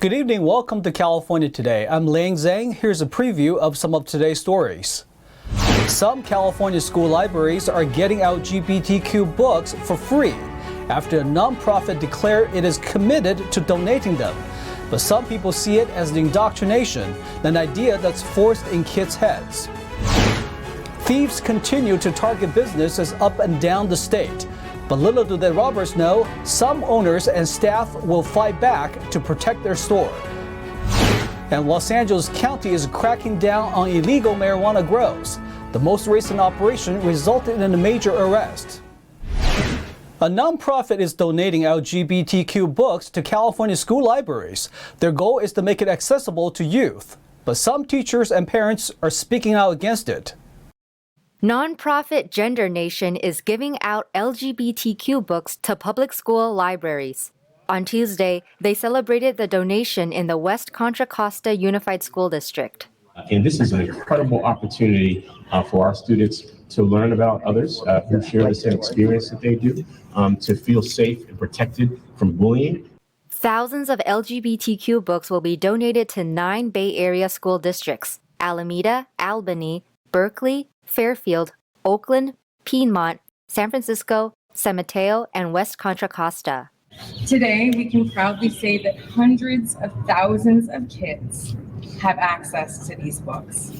Good evening, welcome to California Today. I'm Liang Zhang. Here's a preview of some of today's stories. Some California school libraries are getting LGBTQ books for free after a nonprofit declared it is committed to donating them. But some people see it as an indoctrination, an idea that's forced in kids' heads. Thieves continue to target businesses up and down the state. But little do the robbers know, some owners and staff will fight back to protect their store. And Los Angeles County is cracking down on illegal marijuana grows. The most recent operation resulted in a major arrest. A nonprofit is donating LGBTQ books to California school libraries. Their goal is to make it accessible to youth. But some teachers and parents are speaking out against it. Nonprofit Gender Nation is giving out LGBTQ books to public school libraries. On Tuesday, they celebrated the donation in the West Contra Costa Unified School District. And this is an incredible opportunity for our students to learn about others who share the same experience that they do, to feel safe and protected from bullying. Thousands of LGBTQ books will be donated to 9 Bay Area school districts: Alameda, Albany, Berkeley, Fairfield, Oakland, Piedmont, San Francisco, San Mateo, and West Contra Costa. Today, we can proudly say that hundreds of thousands of kids have access to these books.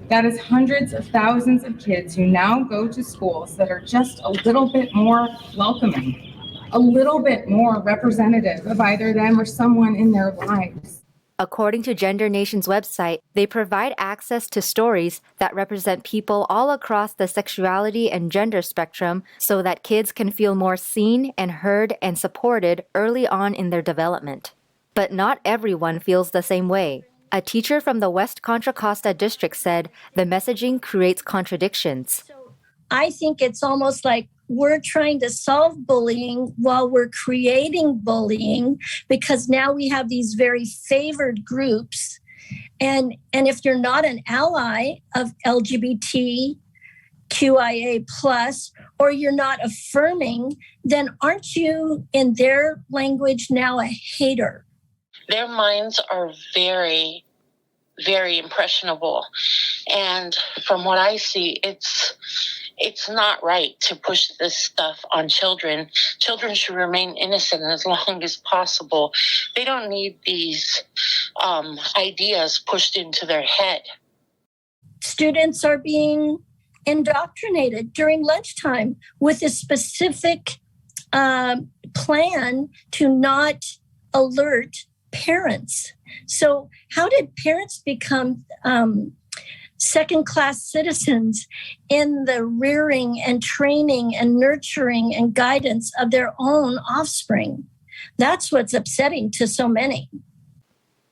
That is hundreds of thousands of kids who now go to schools that are just a little bit more welcoming, a little bit more representative of either them or someone in their lives. According to Gender Nation's website, they provide access to stories that represent people all across the sexuality and gender spectrum so that kids can feel more seen and heard and supported early on in their development. But not everyone feels the same way. A teacher from the West Contra Costa district said the messaging creates contradictions. I think it's almost like we're trying to solve bullying while we're creating bullying, because now we have these very favored groups. And if you're not an ally of LGBTQIA+, or you're not affirming, then aren't you, in their language, now a hater? Their minds are very, very impressionable. And from what I see, it's not right to push this stuff on children. Children should remain innocent as long as possible. They don't need these ideas pushed into their head. Students are being indoctrinated during lunchtime with a specific plan to not alert parents. So how did parents become second-class citizens in the rearing and training and nurturing and guidance of their own offspring? That's what's upsetting to so many.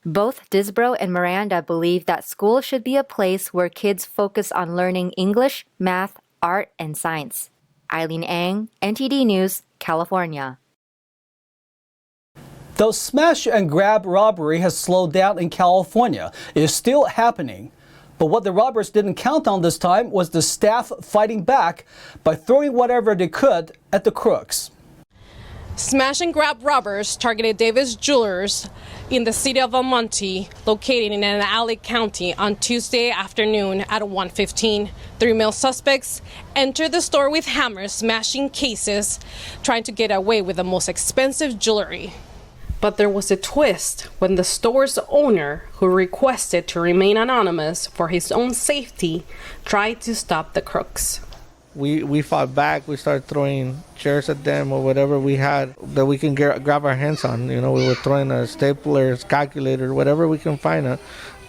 Both Disbro and Miranda believe that school should be a place where kids focus on learning English, math, art, and science. Eileen Ang, NTD News, California. Though smash and grab robbery has slowed down in California, it is still happening. But what the robbers didn't count on this time was the staff fighting back by throwing whatever they could at the crooks. Smash and grab robbers targeted Davis Jewelers in the city of El Monte, located in Alley County, on Tuesday afternoon at 1:15. 3 male suspects entered the store with hammers, smashing cases, trying to get away with the most expensive jewelry. But there was a twist when the store's owner, who requested to remain anonymous for his own safety, tried to stop the crooks. We fought back. We started throwing chairs at them or whatever we had that we can grab our hands on. You know, we were throwing staplers, calculator, whatever we can find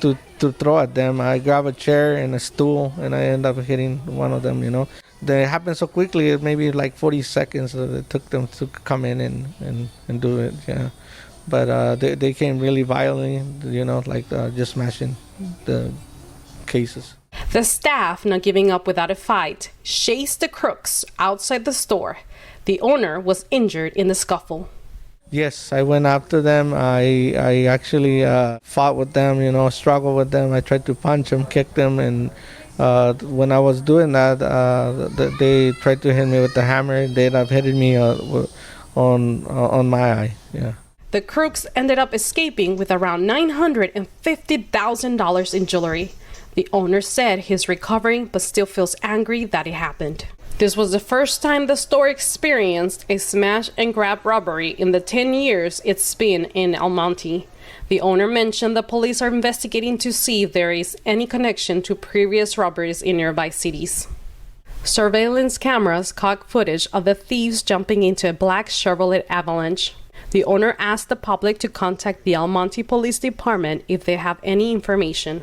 to throw at them. I grabbed a chair and a stool, and I ended up hitting one of them, you know. It happened so quickly, maybe like 40 seconds it took them to come in and do it, yeah. But they came really violently, you know, like just smashing the cases. The staff, not giving up without a fight, chased the crooks outside the store. The owner was injured in the scuffle. Yes, I went after them. I actually fought with them, you know, struggled with them. I tried to punch them, kick them, and when I was doing that, they tried to hit me with the hammer. They ended up hitting me on my eye, yeah. The crooks ended up escaping with around $950,000 in jewelry. The owner said he's recovering but still feels angry that it happened. This was the first time the store experienced a smash and grab robbery in the 10 years it's been in El Monte. The owner mentioned the police are investigating to see if there is any connection to previous robberies in nearby cities. Surveillance cameras caught footage of the thieves jumping into a black Chevrolet Avalanche. The owner asked the public to contact the El Monte Police Department if they have any information.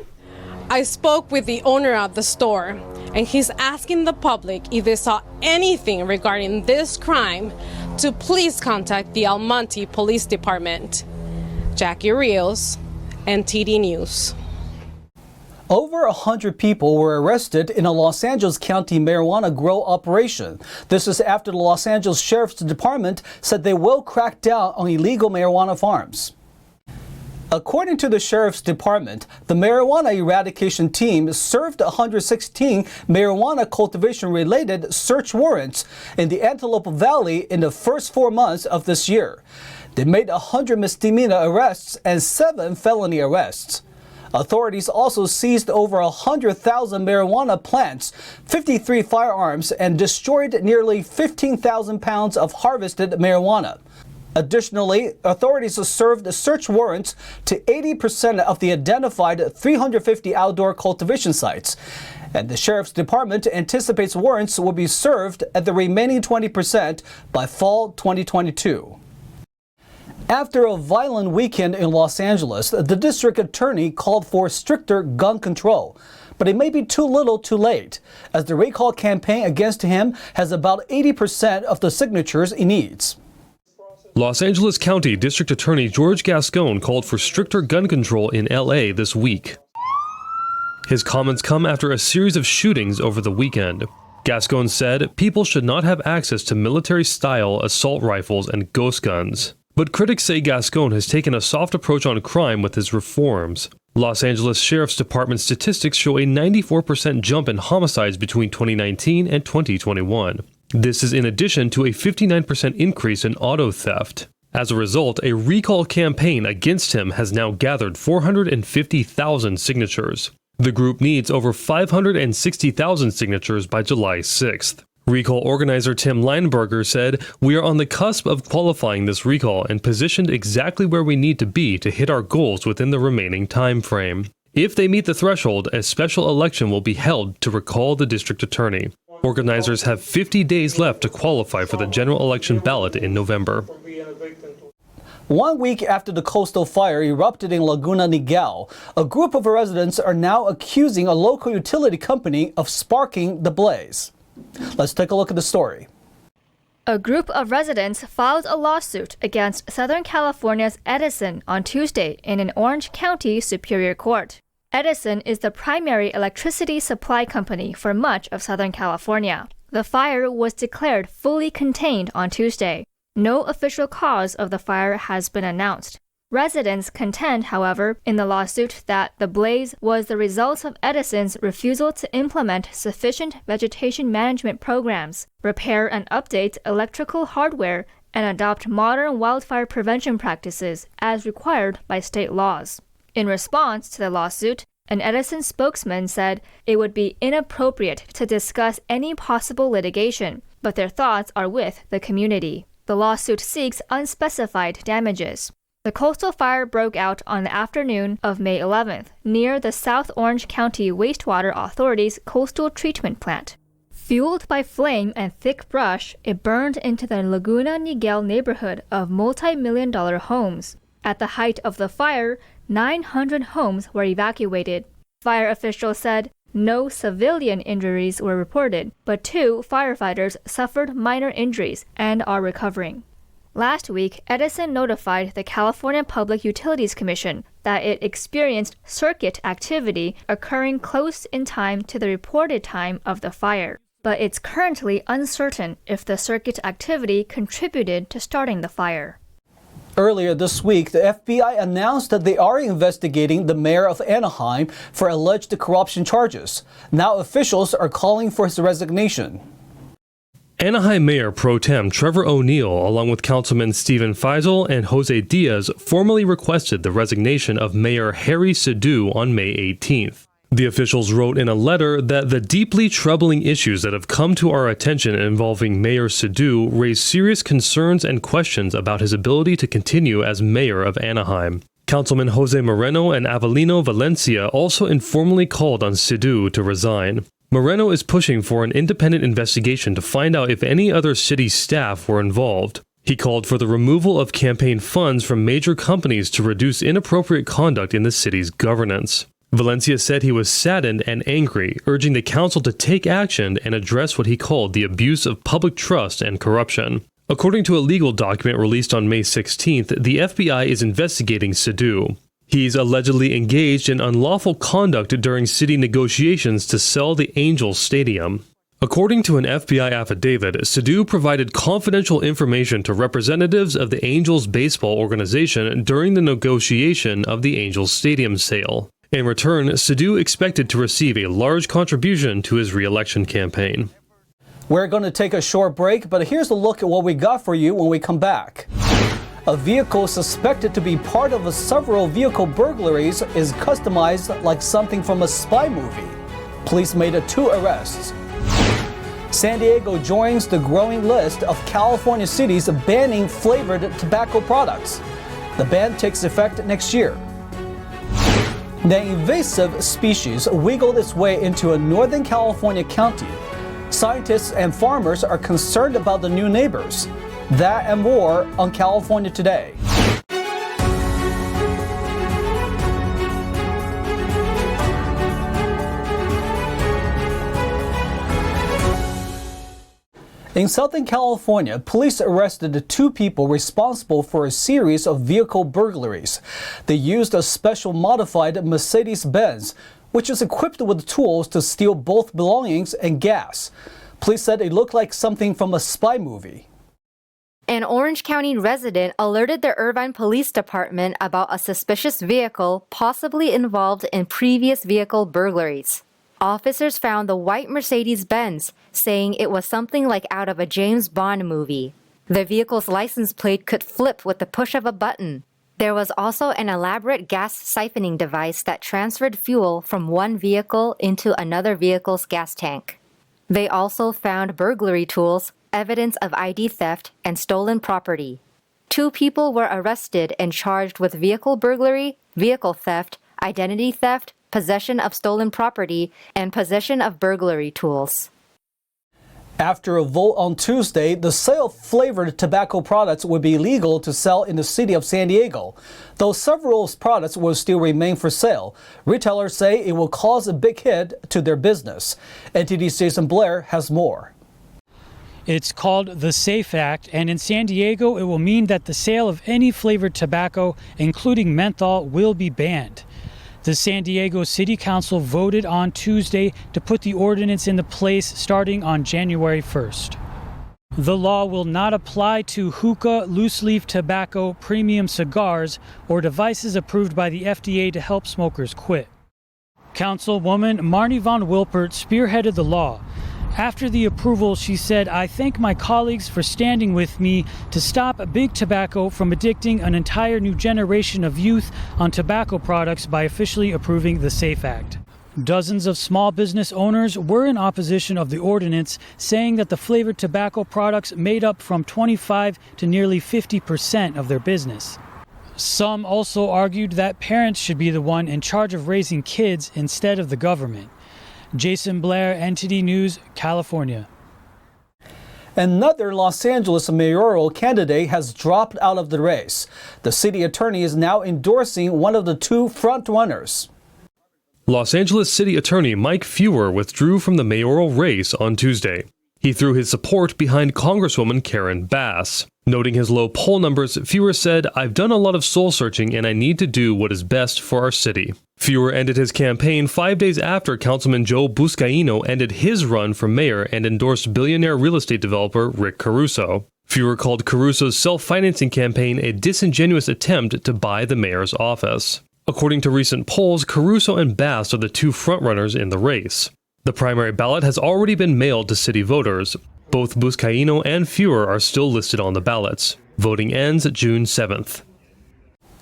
I spoke with the owner of the store, and he's asking the public if they saw anything regarding this crime to please contact the El Monte Police Department. Jackie Rios, NTD News. Over 100 people were arrested in a Los Angeles County marijuana grow operation. This is after the Los Angeles Sheriff's Department said they will crack down on illegal marijuana farms. According to the Sheriff's Department, the marijuana eradication team served 116 marijuana cultivation-related search warrants in the Antelope Valley in the first 4 months of this year. They made 100 misdemeanor arrests and 7 felony arrests. Authorities also seized over 100,000 marijuana plants, 53 firearms, and destroyed nearly 15,000 pounds of harvested marijuana. Additionally, authorities served search warrants to 80% of the identified 350 outdoor cultivation sites. And the Sheriff's Department anticipates warrants will be served at the remaining 20% by fall 2022. After a violent weekend in Los Angeles, the district attorney called for stricter gun control. But it may be too little too late, as the recall campaign against him has about 80% of the signatures he needs. Los Angeles County District Attorney George Gascon called for stricter gun control in LA this week. His comments come after a series of shootings over the weekend. Gascon said people should not have access to military-style assault rifles and ghost guns. But critics say Gascon has taken a soft approach on crime with his reforms. Los Angeles Sheriff's Department statistics show a 94% jump in homicides between 2019 and 2021. This is in addition to a 59% increase in auto theft. As a result, a recall campaign against him has now gathered 450,000 signatures. The group needs over 560,000 signatures by July 6th. Recall organizer Tim Lineberger said, "We are on the cusp of qualifying this recall and positioned exactly where we need to be to hit our goals within the remaining time frame. If they meet the threshold, a special election will be held to recall the district attorney. Organizers have 50 days left to qualify for the general election ballot in November." 1 week after the coastal fire erupted in Laguna Niguel, a group of residents are now accusing a local utility company of sparking the blaze. Let's take a look at the story. A group of residents filed a lawsuit against Southern California's Edison on Tuesday in an Orange County Superior Court. Edison is the primary electricity supply company for much of Southern California. The fire was declared fully contained on Tuesday. No official cause of the fire has been announced. Residents contend, however, in the lawsuit that the blaze was the result of Edison's refusal to implement sufficient vegetation management programs, repair and update electrical hardware, and adopt modern wildfire prevention practices as required by state laws. In response to the lawsuit, an Edison spokesman said it would be inappropriate to discuss any possible litigation, but their thoughts are with the community. The lawsuit seeks unspecified damages. The coastal fire broke out on the afternoon of May 11th near the South Orange County Wastewater Authority's coastal treatment plant. Fueled by flame and thick brush, it burned into the Laguna Niguel neighborhood of multi-million-dollar homes. At the height of the fire, 900 homes were evacuated. Fire officials said no civilian injuries were reported, but 2 firefighters suffered minor injuries and are recovering. Last week, Edison notified the California Public Utilities Commission that it experienced circuit activity occurring close in time to the reported time of the fire. But it's currently uncertain if the circuit activity contributed to starting the fire. Earlier this week, the FBI announced that they are investigating the mayor of Anaheim for alleged corruption charges. Now officials are calling for his resignation. Anaheim Mayor Pro Tem Trevor O'Neill, along with Councilman Stephen Feisel and Jose Diaz, formally requested the resignation of Mayor Harry Sidhu on May 18th. The officials wrote in a letter that the deeply troubling issues that have come to our attention involving Mayor Sidhu raise serious concerns and questions about his ability to continue as mayor of Anaheim. Councilman Jose Moreno and Avelino Valencia also informally called on Sidhu to resign. Moreno is pushing for an independent investigation to find out if any other city staff were involved. He called for the removal of campaign funds from major companies to reduce inappropriate conduct in the city's governance. Valencia said he was saddened and angry, urging the council to take action and address what he called the abuse of public trust and corruption. According to a legal document released on May 16th, the FBI is investigating Sidhu. He's allegedly engaged in unlawful conduct during city negotiations to sell the Angels Stadium. According to an FBI affidavit, Sidhu provided confidential information to representatives of the Angels baseball organization during the negotiation of the Angels Stadium sale. In return, Sidhu expected to receive a large contribution to his re-election campaign. We're going to take a short break, but here's a look at what we got for you when we come back. A vehicle suspected to be part of several vehicle burglaries is customized like something from a spy movie. Police made 2 arrests. San Diego joins the growing list of California cities banning flavored tobacco products. The ban takes effect next year. The invasive species wiggled its way into a Northern California county. Scientists and farmers are concerned about the new neighbors. That and more on California Today. In Southern California, police arrested 2 people responsible for a series of vehicle burglaries. They used a special modified Mercedes-Benz, which is equipped with tools to steal both belongings and gas. Police said it looked like something from a spy movie. An Orange County resident alerted the Irvine Police Department about a suspicious vehicle possibly involved in previous vehicle burglaries. Officers found the white Mercedes-Benz, saying it was something like out of a James Bond movie. The vehicle's license plate could flip with the push of a button. There was also an elaborate gas siphoning device that transferred fuel from one vehicle into another vehicle's gas tank. They also found burglary tools, evidence of ID theft, and stolen property. 2 people were arrested and charged with vehicle burglary, vehicle theft, identity theft, possession of stolen property, and possession of burglary tools. After a vote on Tuesday, the sale of flavored tobacco products would be illegal to sell in the city of San Diego. Though several products will still remain for sale, retailers say it will cause a big hit to their business. NTD's Jason Blair has more. It's called the SAFE Act, and in San Diego, it will mean that the sale of any flavored tobacco, including menthol, will be banned. The San Diego City Council voted on Tuesday to put the ordinance into place starting on January 1st. The law will not apply to hookah, loose-leaf tobacco, premium cigars, or devices approved by the FDA to help smokers quit. Councilwoman Marnie Von Wilpert spearheaded the law. After the approval, she said, "I thank my colleagues for standing with me to stop big tobacco from addicting an entire new generation of youth on tobacco products by officially approving the SAFE Act." Dozens of small business owners were in opposition of the ordinance, saying that the flavored tobacco products made up from 25 to nearly 50% of their business. Some also argued that parents should be the one in charge of raising kids instead of the government. Jason Blair, NTD News, California. Another Los Angeles mayoral candidate has dropped out of the race. The city attorney is now endorsing one of the 2 front-runners. Los Angeles City Attorney Mike Feuer withdrew from the mayoral race on Tuesday. He threw his support behind Congresswoman Karen Bass. Noting his low poll numbers, Feuer said, "I've done a lot of soul-searching and I need to do what is best for our city." Feuer ended his campaign 5 days after Councilman Joe Buscaino ended his run for mayor and endorsed billionaire real estate developer Rick Caruso. Feuer called Caruso's self-financing campaign a disingenuous attempt to buy the mayor's office. According to recent polls, Caruso and Bass are the 2 frontrunners in the race. The primary ballot has already been mailed to city voters. Both Buscaino and Feuer are still listed on the ballots. Voting ends June 7th.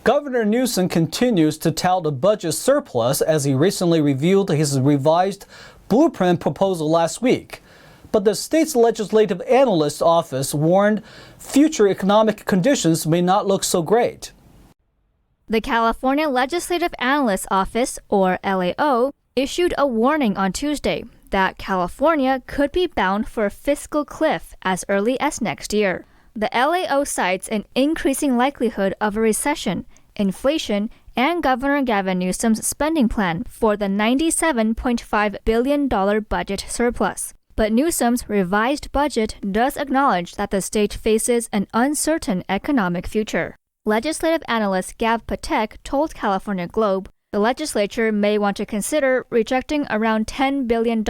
Governor Newsom continues to tout a budget surplus as he recently revealed his revised blueprint proposal last week. But the state's legislative analyst office warned future economic conditions may not look so great. The California Legislative Analyst Office, or LAO, issued a warning on Tuesday that California could be bound for a fiscal cliff as early as next year. The LAO cites an increasing likelihood of a recession, inflation, and Governor Gavin Newsom's spending plan for the $97.5 billion budget surplus. But Newsom's revised budget does acknowledge that the state faces an uncertain economic future. Legislative analyst Gav Patek told California Globe the legislature may want to consider rejecting around $10 billion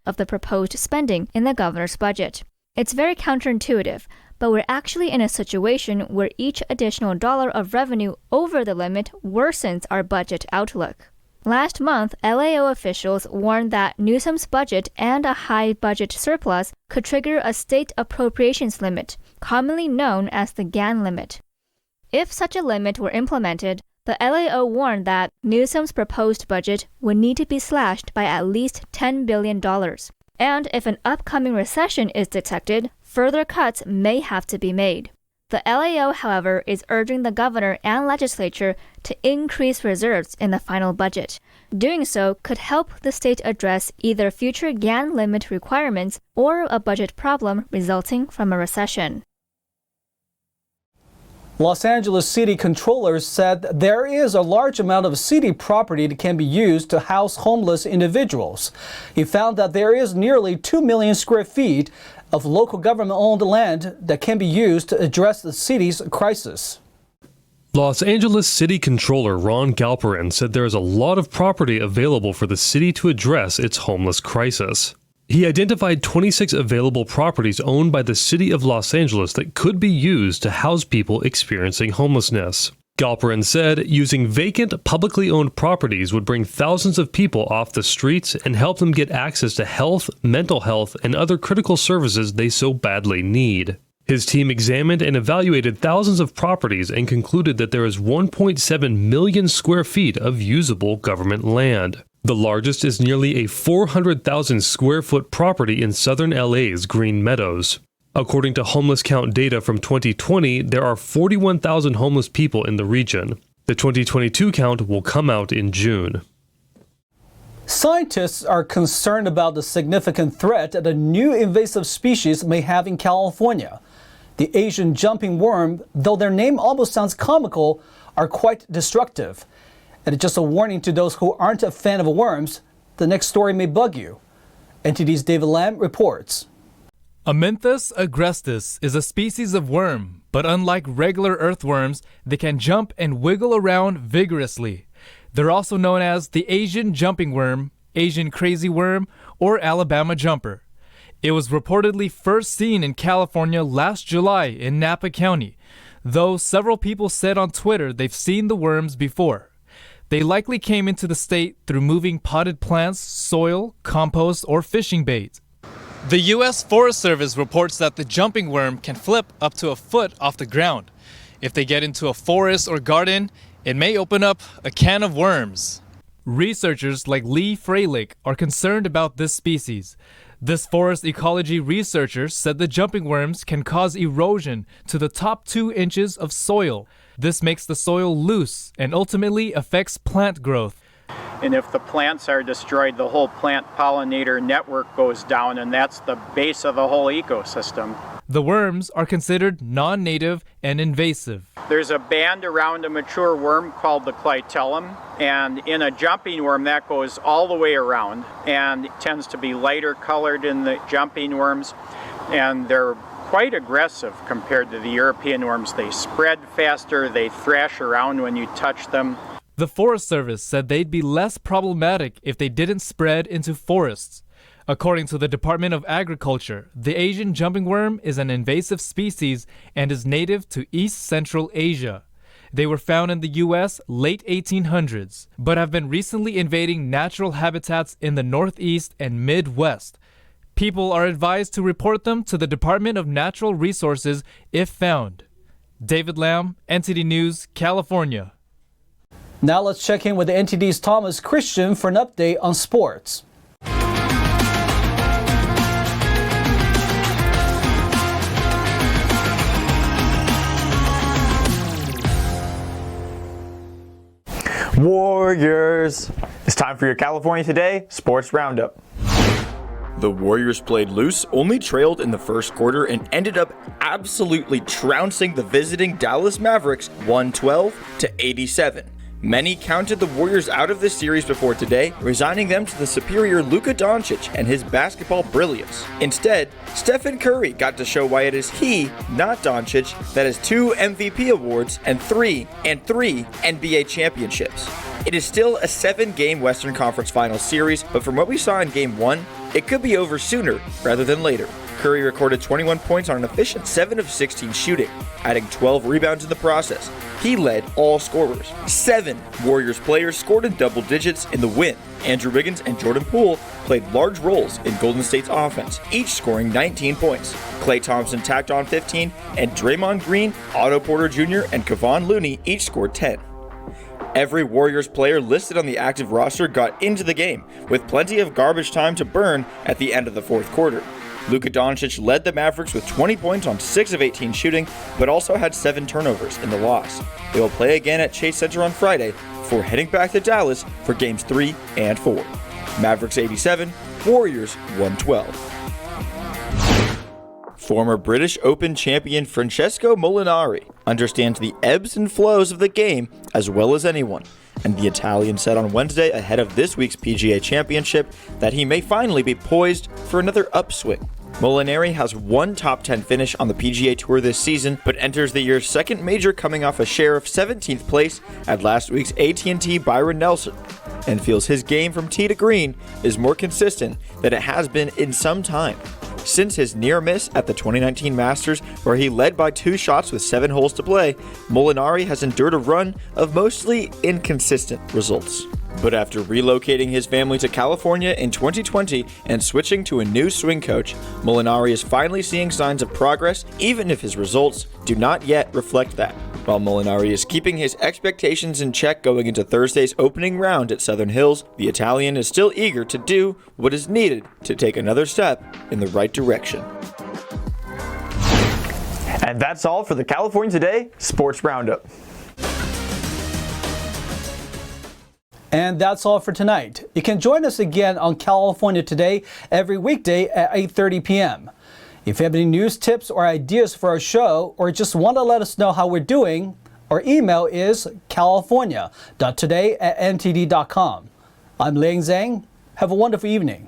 of the proposed spending in the governor's budget. It's very counterintuitive, but we're actually in a situation where each additional dollar of revenue over the limit worsens our budget outlook. Last month, LAO officials warned that Newsom's budget and a high budget surplus could trigger a state appropriations limit, commonly known as the GAN limit. If such a limit were implemented, the LAO warned that Newsom's proposed budget would need to be slashed by at least $10 billion. And if an upcoming recession is detected, further cuts may have to be made. The LAO, however, is urging the governor and legislature to increase reserves in the final budget. Doing so could help the state address either future GAN limit requirements or a budget problem resulting from a recession. Los Angeles City controllers said there is a large amount of city property that can be used to house homeless individuals. He found that there is nearly 2 million square feet of local government-owned land that can be used to address the city's crisis. Los Angeles City Controller Ron Galperin said there is a lot of property available for the city to address its homeless crisis. He identified 26 available properties owned by the city of Los Angeles that could be used to house people experiencing homelessness. Galperin said using vacant, publicly owned properties would bring thousands of people off the streets and help them get access to health, mental health, and other critical services they so badly need. His team examined and evaluated thousands of properties and concluded that there is 1.7 million square feet of usable government land. The largest is nearly a 400,000 square foot property in southern LA's Green Meadows. According to homeless count data from 2020, there are 41,000 homeless people in the region. The 2022 count will come out in June. Scientists are concerned about the significant threat that a new invasive species may have in California. The Asian jumping worm, though their name almost sounds comical, are quite destructive. And it's just a warning to those who aren't a fan of worms, the next story may bug you. NTD's David Lamb reports. Amynthus agrestis is a species of worm, but unlike regular earthworms, they can jump and wiggle around vigorously. They're also known as the Asian jumping worm, Asian crazy worm, or Alabama jumper. It was reportedly first seen in California last July in Napa County, though several people said on Twitter they've seen the worms before. They likely came into the state through moving potted plants, soil, compost, or fishing bait. The U.S. Forest Service reports that the jumping worm can flip up to a foot off the ground. If they get into a forest or garden, it may open up a can of worms. Researchers like Lee Freilich are concerned about this species. This forest ecology researcher said the jumping worms can cause erosion to the top 2 inches of soil. This makes the soil loose and ultimately affects plant growth. And if the plants are destroyed, the whole plant pollinator network goes down, and that's the base of the whole ecosystem. The worms are considered non-native and invasive. There's a band around a mature worm called the clitellum, and in a jumping worm that goes all the way around and tends to be lighter colored in the jumping worms, and they're quite aggressive compared to the European worms. They spread faster, they thrash around when you touch them. The Forest Service said they'd be less problematic if they didn't spread into forests. According to the Department of Agriculture, the Asian jumping worm is an invasive species and is native to East Central Asia. They were found in the U.S. late 1800s, but have been recently invading natural habitats in the Northeast and Midwest. People are advised to report them to the Department of Natural Resources if found. David Lamb, NTD News, California. Now let's check in with the NTD's Thomas Christian for an update on sports. Warriors! It's time for your California Today Sports Roundup. The Warriors played loose, only trailed in the first quarter, and ended up absolutely trouncing the visiting Dallas Mavericks 112-87. Many counted the Warriors out of this series before today, resigning them to the superior Luka Doncic and his basketball brilliance. Instead, Stephen Curry got to show why it is he, not Doncic, that has 2 MVP awards and 3 NBA championships. It is still a 7-game Western Conference Finals series, but from what we saw in Game 1, it could be over sooner rather than later. Curry recorded 21 points on an efficient 7 of 16 shooting, adding 12 rebounds in the process. He led all scorers. 7 Warriors players scored in double digits in the win. Andrew Wiggins and Jordan Poole played large roles in Golden State's offense, each scoring 19 points. Klay Thompson tacked on 15, and Draymond Green, Otto Porter Jr., and Kevon Looney each scored 10. Every Warriors player listed on the active roster got into the game, with plenty of garbage time to burn at the end of the fourth quarter. Luka Doncic led the Mavericks with 20 points on 6 of 18 shooting, but also had 7 turnovers in the loss. They will play again at Chase Center on Friday before heading back to Dallas for Games 3 and 4. Mavericks 87, Warriors 112. Former British Open champion Francesco Molinari understands the ebbs and flows of the game as well as anyone, and the Italian said on Wednesday ahead of this week's PGA Championship that he may finally be poised for another upswing. Molinari has one top 10 finish on the PGA Tour this season, but enters the year's second major coming off a share of 17th place at last week's AT&T Byron Nelson, and feels his game from tee to green is more consistent than it has been in some time. Since his near miss at the 2019 Masters, where he led by 2 shots with 7 holes to play, Molinari has endured a run of mostly inconsistent results. But after relocating his family to California in 2020 and switching to a new swing coach, Molinari is finally seeing signs of progress, even if his results do not yet reflect that. While Molinari is keeping his expectations in check going into Thursday's opening round at Southern Hills, the Italian is still eager to do what is needed to take another step in the right direction. And that's all for the California Today Sports Roundup. And that's all for tonight. You can join us again on California Today every weekday at 8:30 p.m. If you have any news, tips, or ideas for our show, or just want to let us know how we're doing, our email is california.today@ntd.com. I'm Liang Zhang. Have a wonderful evening.